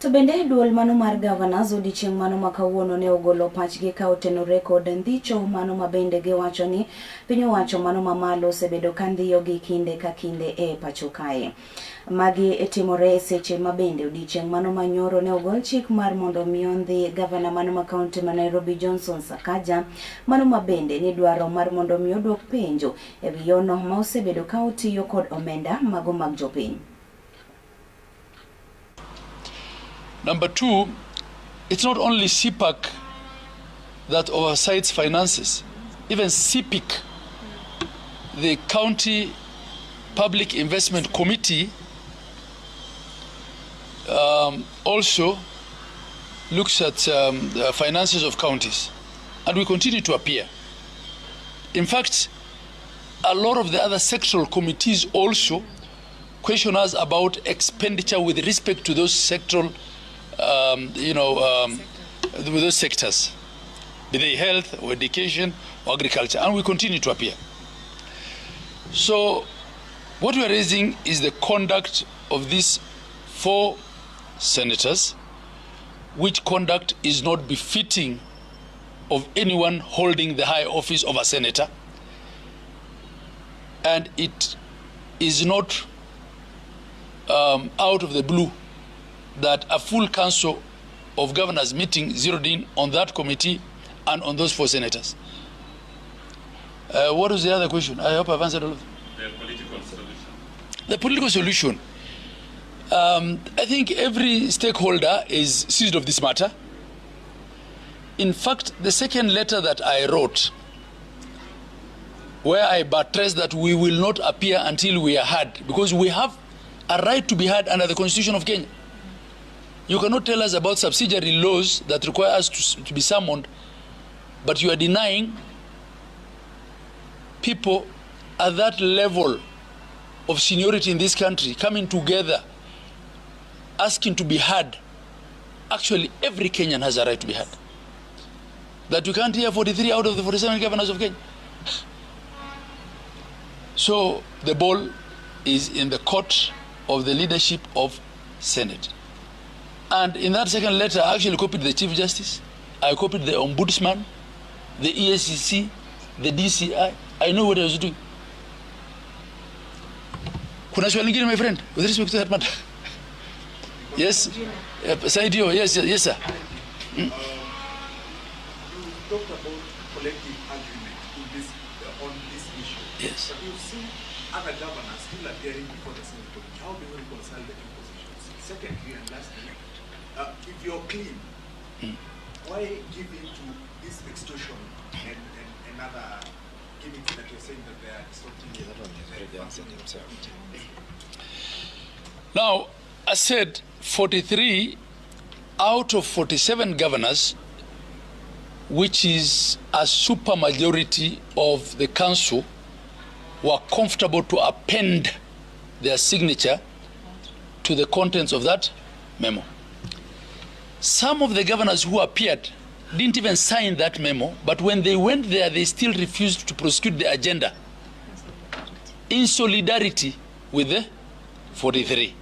To bende duol mano mar Gavanas odiochieng' mano makawuono ne ogolo pachgi ka otenore kod ndhicho mano mabende giwacho ni piny owacho mano mamalo osebedo ka ndhiyo gi kinde ka kinde e pacho kae. Magi timore seche mabende odiochieng' mano manyoro ne ogol chik mar mondo mi ondhi gavana mano ma kaunti ma Nairobi Johnson Sakaja mano mabende ni dwaro mar mondo mi odwok penjo e wi yono ma osebedo ka otiyo kod omenda mago mag jopiny. Number two, it's not only CPAC that oversights finances. Even CPIC, the County Public Investment Committee, also looks at the finances of counties, and we continue to appear. In fact, a lot of the other sectoral committees also question us about expenditure with respect to those sectoral with those sectors, be they health or education or agriculture, and we continue to appear. So what we are raising is the conduct of these 4 senators, which conduct is not befitting of anyone holding the high office of a senator, and it is not out of the blue that a full council of governors meeting zeroed in on that committee and on those 4 senators. What was the other question? I hope I've answered all of them. The political solution. The political solution. I think every stakeholder is seized of this matter. In fact, the second letter that I wrote, where I buttressed that we will not appear until we are heard, because we have a right to be heard under the Constitution of Kenya. You cannot tell us about subsidiary laws that require us to be summoned, but you are denying people at that level of seniority in this country coming together, asking to be heard. Actually, every Kenyan has a right to be heard. That you can't hear 43 out of the 47 governors of Kenya. So the ball is in the court of the leadership of Senate. And in that second letter, I actually copied the Chief Justice, I copied the Ombudsman, the EACC, the DCI. I know what I was doing. Kuna swali lingine, my friend, with respect to that matter? Yes? Saidio, yes, sir. You talked about collective agreement on this issue. Yes. But you've seen other governors still appearing before the Senate committee. How do you reconcile the two positions? Secondly, and lastly, if you're clean, why give in to this extortion and another gimmicks that you're saying that they are extorting? Now, I said 43 out of 47 governors, which is a super majority of the council, were comfortable to append their signature to the contents of that memo. Some of the governors who appeared didn't even sign that memo, but when they went there, they still refused to prosecute the agenda in solidarity with the 43.